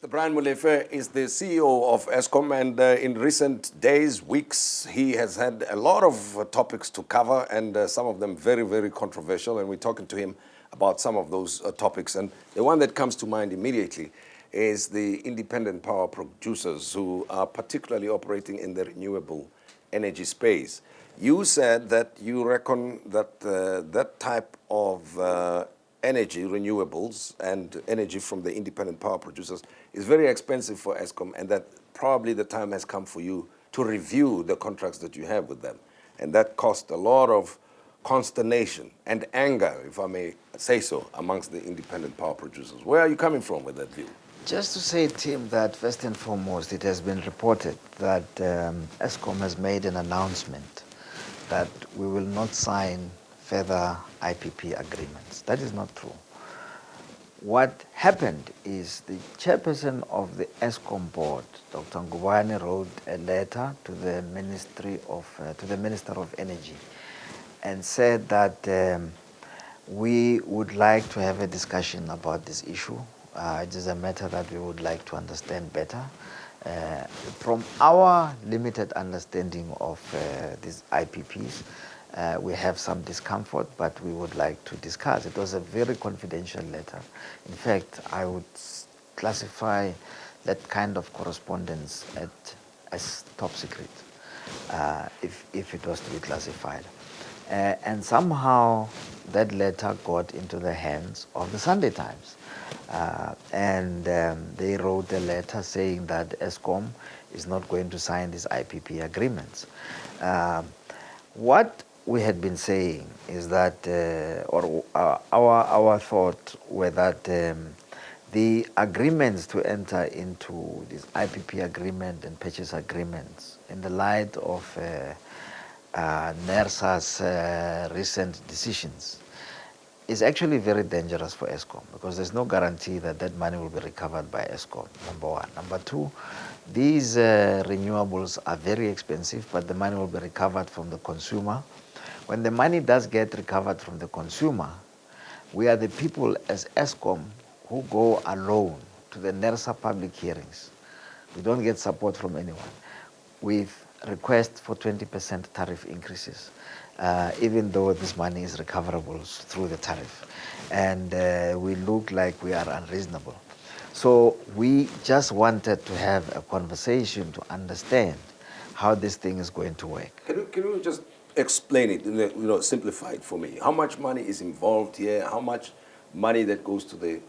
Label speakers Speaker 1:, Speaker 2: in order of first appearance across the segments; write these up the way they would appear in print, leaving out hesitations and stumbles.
Speaker 1: Mr. Brian Molefe is the CEO of Eskom, and in recent days, weeks, he has had a lot of topics to cover, and some of them very, very controversial, and we're talking to him about some of those topics. And the one that comes to mind immediately is the independent power producers who are particularly operating in the renewable energy space. You said that you reckon that that type of energy, renewables, and energy from the independent power producers is very expensive for Eskom, and that probably the time has come for you to review the contracts that you have with them. And that caused a lot of consternation and anger, if I may say so, amongst the independent power producers. Where are you coming from with that view?
Speaker 2: Just to say, Tim, that first and foremost, it has been reported that Eskom has made an announcement that we will not sign further IPP agreements. That is not true. What happened is the chairperson of the Eskom board, Dr. Ngubane, wrote a letter to the Minister of Energy and said that we would like to have a discussion about this issue. It is a matter that we would like to understand better. From our limited understanding of these IPPs, we have some discomfort, but we would like to discuss. It was a very confidential letter. In fact, I would classify that kind of correspondence as top secret, if it was to be classified. And somehow that letter got into the hands of the Sunday Times. And they wrote a letter saying that Eskom is not going to sign these IPP agreements. What we had been saying is that, our thought were that the agreements to enter into this IPP agreement and purchase agreements in the light of NERSA's recent decisions is actually very dangerous for Eskom, because there's no guarantee that that money will be recovered by Eskom, number one. Number two, these renewables are very expensive, but the money will be recovered from the consumer. When the money does get recovered from the consumer, we are the people as Eskom who go alone to the NERSA public hearings. We don't get support from anyone. With request for 20% tariff increases, even though this money is recoverable through the tariff. And we look like we are unreasonable. So we just wanted to have a conversation to understand how this thing is going to work.
Speaker 1: Can you just explain it, simplify it for me? How much money is involved here? How much money that goes to the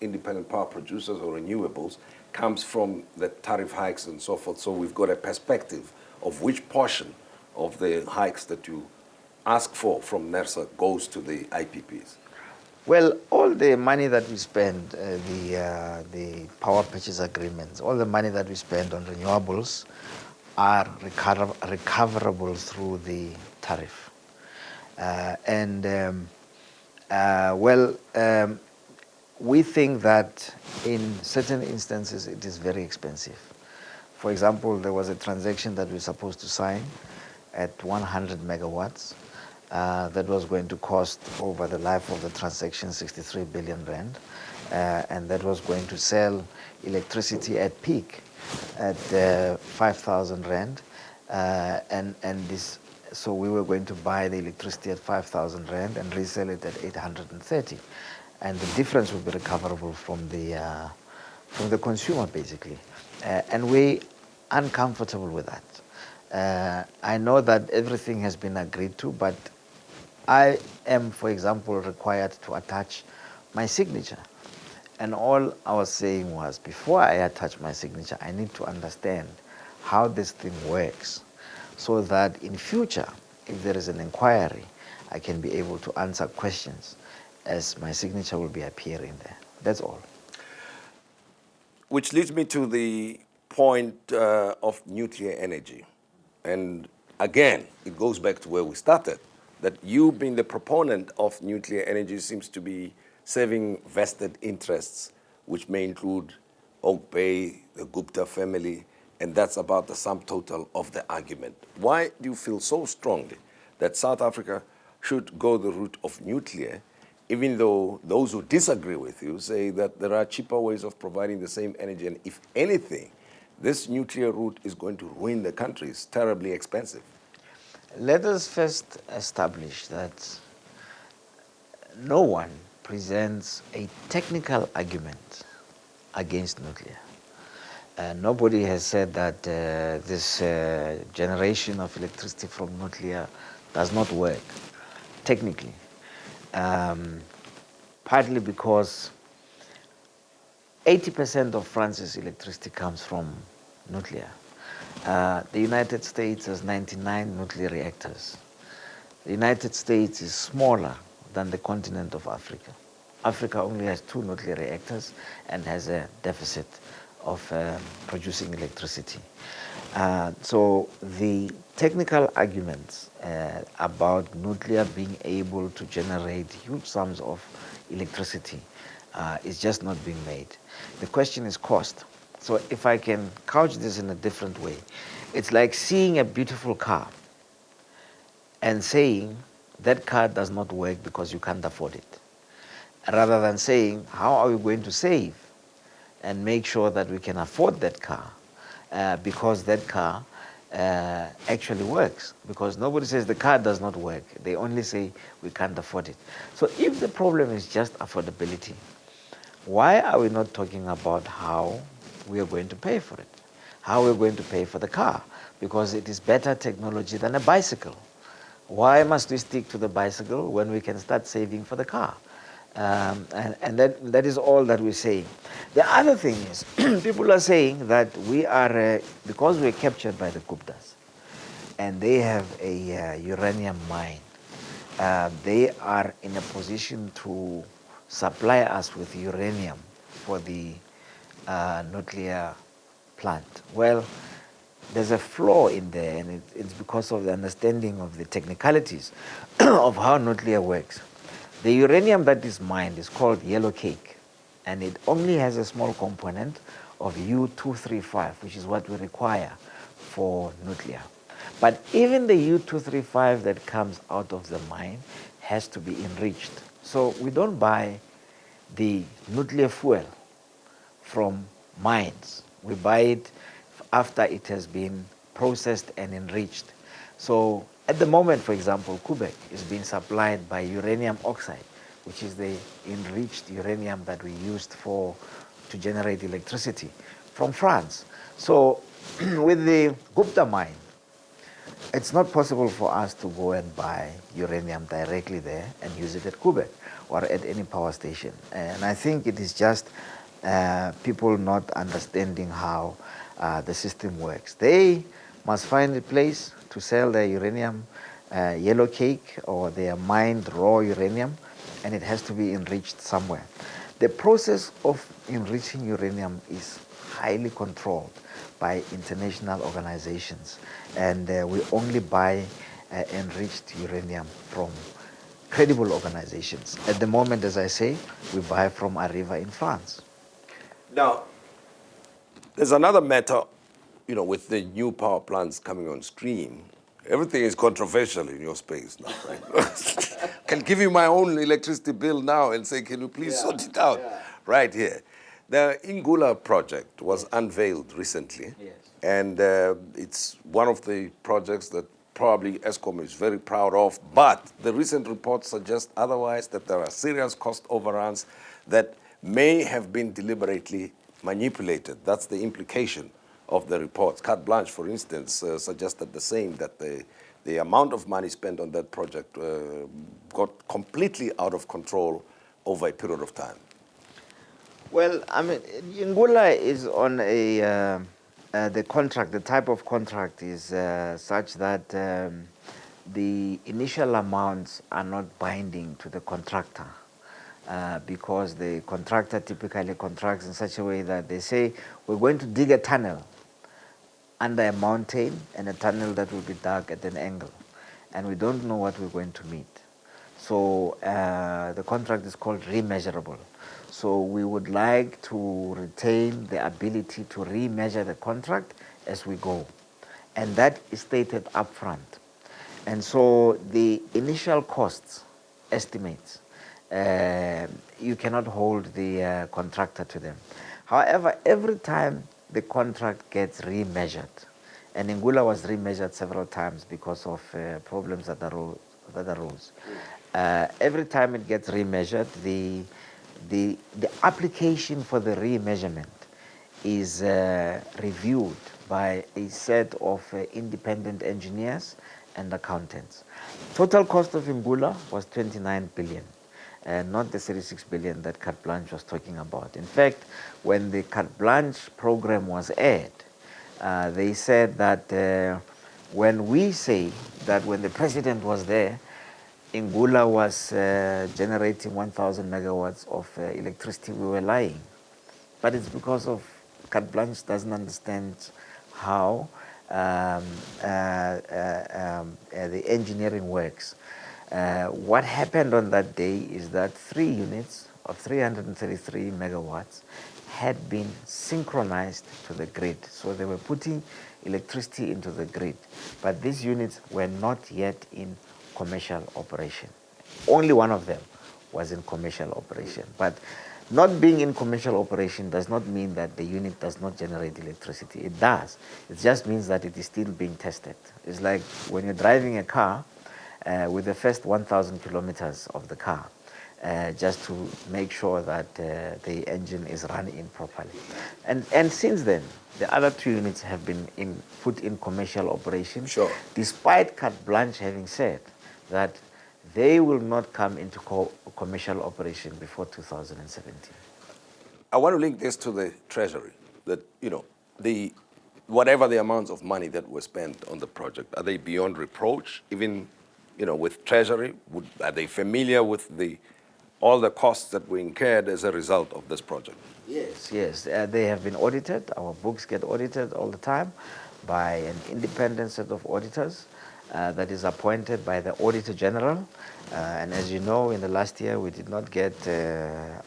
Speaker 1: independent power producers or renewables comes from the tariff hikes and so forth? So we've got a perspective of which portion of the hikes that you ask for from NERSA goes to the IPPs.
Speaker 2: Well, all the money that we spend, the power purchase agreements, all the money that we spend on renewables are recoverable through the tariff. We think that in certain instances it is very expensive. For example, there was a transaction that we were supposed to sign at 100 megawatts. That was going to cost, over the life of the transaction, 63 billion rand. And that was going to sell electricity at peak at 5,000 rand. So we were going to buy the electricity at 5,000 rand and resell it at 830. And the difference would be recoverable from the consumer, basically. And we're uncomfortable with that. I know that everything has been agreed to, but I am, for example, required to attach my signature. And all I was saying was, before I attach my signature, I need to understand how this thing works, so that in future, if there is an inquiry, I can be able to answer questions, as my signature will be appearing there. That's all.
Speaker 1: Which leads me to the point of nuclear energy. And again, it goes back to where we started, that you being the proponent of nuclear energy seems to be serving vested interests, which may include Oak Bay, the Gupta family, and that's about the sum total of the argument. Why do you feel so strongly that South Africa should go the route of nuclear even though those who disagree with you say that there are cheaper ways of providing the same energy, and if anything, this nuclear route is going to ruin the country. It's terribly expensive.
Speaker 2: Let us first establish that no one presents a technical argument against nuclear. Nobody has said that this generation of electricity from nuclear does not work technically. Partly because 80% of France's electricity comes from nuclear. The United States has 99 nuclear reactors. The United States is smaller than the continent of Africa. Africa only has 2 nuclear reactors and has a deficit of producing electricity. So the technical arguments about nuclear being able to generate huge sums of electricity is just not being made. The question is cost. So if I can couch this in a different way, it's like seeing a beautiful car and saying that car does not work because you can't afford it, rather than saying, how are we going to save and make sure that we can afford that car because that car actually works. Because nobody says the car does not work. They only say we can't afford it. So if the problem is just affordability, why are we not talking about how we are going to pay for it? How we're going to pay for the car? Because it is better technology than a bicycle. Why must we stick to the bicycle when we can start saving for the car? And that is all that we're saying. The other thing is, people are saying that we are, because we're captured by the Guptas, and they have a uranium mine, they are in a position to supply us with uranium for the nuclear plant. Well, there's a flaw in there, and it's because of the understanding of the technicalities of how nuclear works. The uranium that is mined is called yellow cake, and it only has a small component of U-235, which is what we require for nuclear. But even the U-235 that comes out of the mine has to be enriched. So we don't buy the nuclear fuel from mines. We buy it after it has been processed and enriched. So at the moment, for example, Quebec is being supplied by uranium oxide, which is the enriched uranium that we used to generate electricity, from France. So with the Gupta mine, it's not possible for us to go and buy uranium directly there and use it at Quebec or at any power station. And I think it is just people not understanding how the system works. They must find a place to sell their uranium yellow cake or their mined raw uranium, and it has to be enriched somewhere. The process of enriching uranium is highly controlled by international organizations, and we only buy enriched uranium from credible organizations. At the moment, as I say, we buy from Arriva in France.
Speaker 1: Now, there's another matter, with the new power plants coming on stream. Everything is controversial in your space now, right? Can give you my own electricity bill now and say, can you please sort it out right here? The Ingula project was unveiled recently, and it's one of the projects that probably Eskom is very proud of, but the recent reports suggest otherwise, that there are serious cost overruns that may have been deliberately manipulated. That's the implication of the reports. Carte Blanche, for instance, suggested the same, that the amount of money spent on that project got completely out of control over a period of time.
Speaker 2: Well, I mean, Ingula is on the contract, the type of contract is such that the initial amounts are not binding to the contractor. Because the contractor typically contracts in such a way that they say, we're going to dig a tunnel under a mountain, and a tunnel that will be dug at an angle, and we don't know what we're going to meet. So the contract is called remeasurable. So we would like to retain the ability to remeasure the contract as we go, and that is stated upfront. And so the initial costs estimates you cannot hold the contractor to them. However, every time the contract gets remeasured, and Ngula was remeasured several times because of problems that arose. Every time it gets remeasured, the application for the remeasurement is reviewed by a set of independent engineers and accountants. Total cost of Ngula was 29 billion. Not the 36 billion that Carte Blanche was talking about. In fact, when the Carte Blanche program was aired, they said that when we say that when the president was there, Ngula was generating 1,000 megawatts of electricity, we were lying. But it's because of Carte Blanche doesn't understand how the engineering works. What happened on that day is that 3 units of 333 megawatts had been synchronized to the grid. So they were putting electricity into the grid. But these units were not yet in commercial operation. Only one of them was in commercial operation. But not being in commercial operation does not mean that the unit does not generate electricity. It does. It just means that it is still being tested. It's like when you're driving a car with the first 1,000 kilometers of the car, just to make sure that the engine is running properly. And since then, the other 2 units have been put in commercial operation,
Speaker 1: Sure.
Speaker 2: Despite Carte Blanche having said that they will not come into commercial operation before 2017.
Speaker 1: I want to link this to the treasury. That whatever the amounts of money that were spent on the project, are they beyond reproach? Even with treasury, are they familiar with all the costs that were incurred as a result of this project?
Speaker 2: Yes. They have been audited. Our books get audited all the time by an independent set of auditors that is appointed by the Auditor General. And as you know, in the last year, we did not get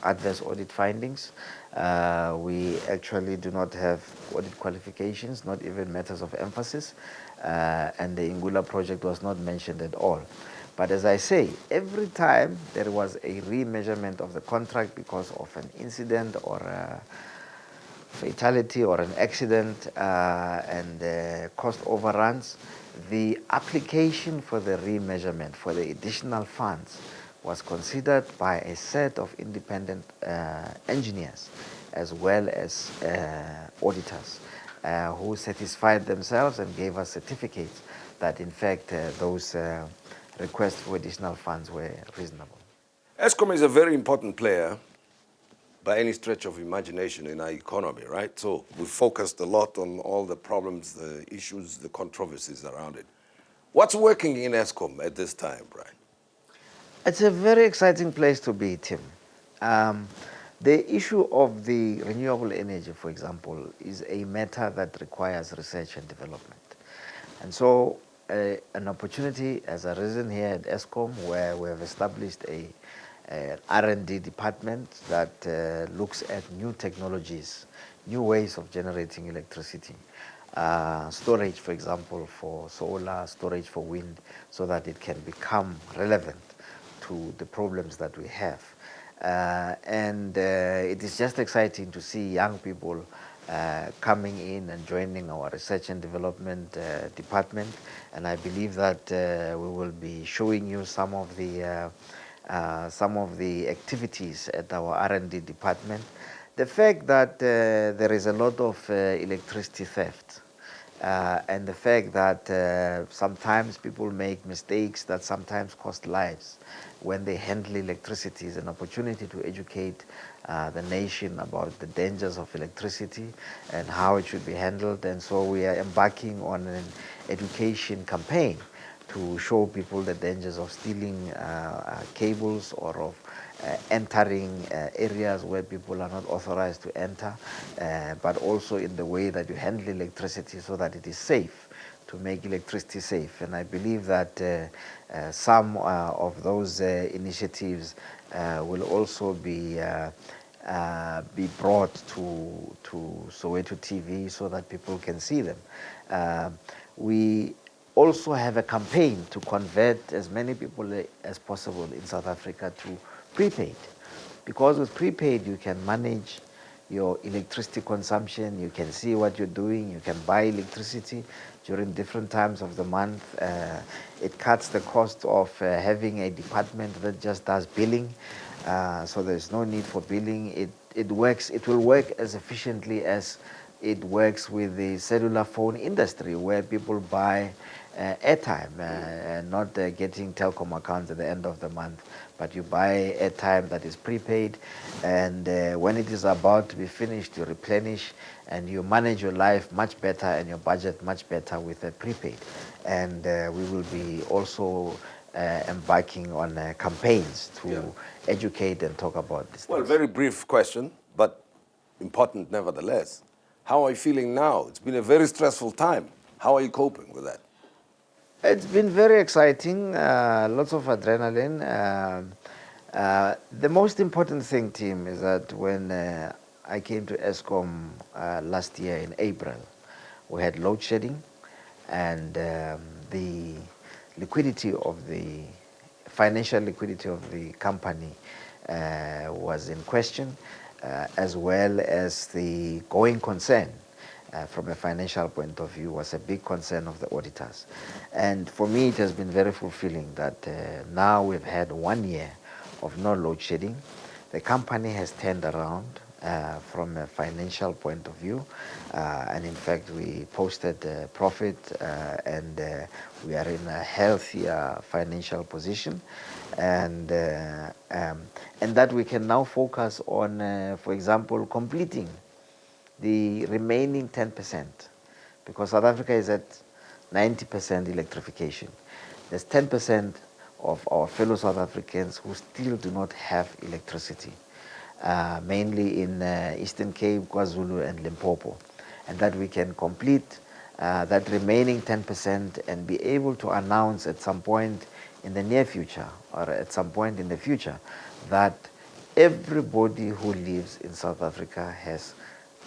Speaker 2: adverse audit findings. We actually do not have audit qualifications, not even matters of emphasis. And the Ngula project was not mentioned at all. But as I say, every time there was a remeasurement of the contract because of an incident or a fatality or an accident and cost overruns, the application for the remeasurement for the additional funds was considered by a set of independent engineers as well as auditors who satisfied themselves and gave us certificates that in fact those requests for additional funds were reasonable.
Speaker 1: Eskom is a very important player by any stretch of imagination in our economy, right? So we focused a lot on all the problems, the issues, the controversies around it. What's working in Eskom at this time, Brian?
Speaker 2: It's a very exciting place to be, Tim. The issue of the renewable energy, for example, is a matter that requires research and development. And so an opportunity has arisen here at Eskom where we have established an R&D department that looks at new technologies, new ways of generating electricity. Storage, for example, for solar, storage for wind, so that it can become relevant to the problems that we have. It is just exciting to see young people coming in and joining our research and development department. And I believe that we will be showing you some of the activities at our R&D department. The fact that there is a lot of electricity theft and the fact that sometimes people make mistakes that sometimes cost lives when they handle electricity is an opportunity to educate the nation about the dangers of electricity and how it should be handled. And so we are embarking on an education campaign to show people the dangers of stealing cables or of entering areas where people are not authorized to enter, but also in the way that you handle electricity so that it is safe, to make electricity safe. And I believe that some of those initiatives will also be brought to Soweto TV so that people can see them. We also have a campaign to convert as many people as possible in South Africa to prepaid. Because with prepaid, you can manage your electricity consumption, you can see what you're doing, you can buy electricity during different times of the month. It cuts the cost of having a department that just does billing, so there's no need for billing. It will work as efficiently as it works with the cellular phone industry, where people buy airtime, not getting telecom accounts at the end of the month, but you buy airtime that is prepaid, and when it is about to be finished, you replenish, and you manage your life much better and your budget much better with a prepaid. And we will be also embarking on campaigns to educate and talk about this.
Speaker 1: Well, very brief question, but important nevertheless. How are you feeling now? It's been a very stressful time. How are you coping with that?
Speaker 2: It's been very exciting, lots of adrenaline. The most important thing, Tim, is that when I came to Eskom last year in April, we had load shedding, and the liquidity of the financial liquidity of the company was in question, as well as the going concern from a financial point of view was a big concern of the auditors. And for me, it has been very fulfilling that now we've had 1 year of no load shedding. The company has turned around from a financial point of view, and in fact we posted a profit, and we are in a healthier financial position, and that we can now focus on, for example, completing the remaining 10%, because South Africa is at 90% electrification. There's 10% of our fellow South Africans who still do not have electricity, mainly in Eastern Cape, KwaZulu and Limpopo, and that we can complete that remaining 10% and be able to announce at some point in the near future or at some point in the future that everybody who lives in South Africa has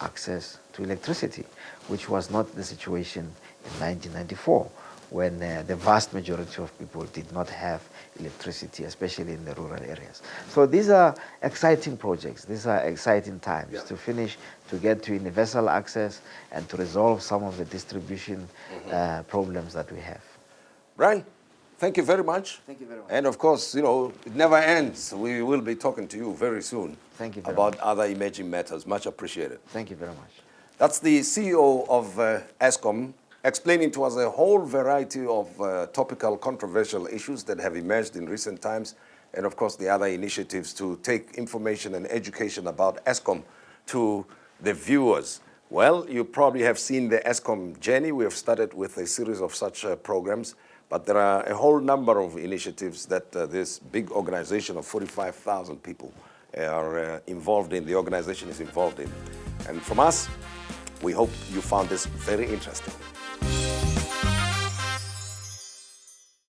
Speaker 2: access to electricity, which was not the situation in 1994, when the vast majority of people did not have electricity, especially in the rural areas. So these are exciting projects. These are exciting times to finish, to get to universal access, and to resolve some of the distribution problems that we have.
Speaker 1: Brian, thank you very much.
Speaker 2: Thank you very much.
Speaker 1: And of course, you know, it never ends. We will be talking to you very soon.
Speaker 2: Thank you very
Speaker 1: about
Speaker 2: much.
Speaker 1: other emerging matters. Much appreciated.
Speaker 2: Thank you very much.
Speaker 1: That's the CEO of Eskom, explaining to us a whole variety of topical, controversial issues that have emerged in recent times, and of course the other initiatives to take information and education about Eskom to the viewers. Well, you probably have seen the Eskom journey. We have started with a series of such programs, but there are a whole number of initiatives that this big organization of 45,000 people are involved in, the organization is involved in. And from us, we hope you found this very interesting.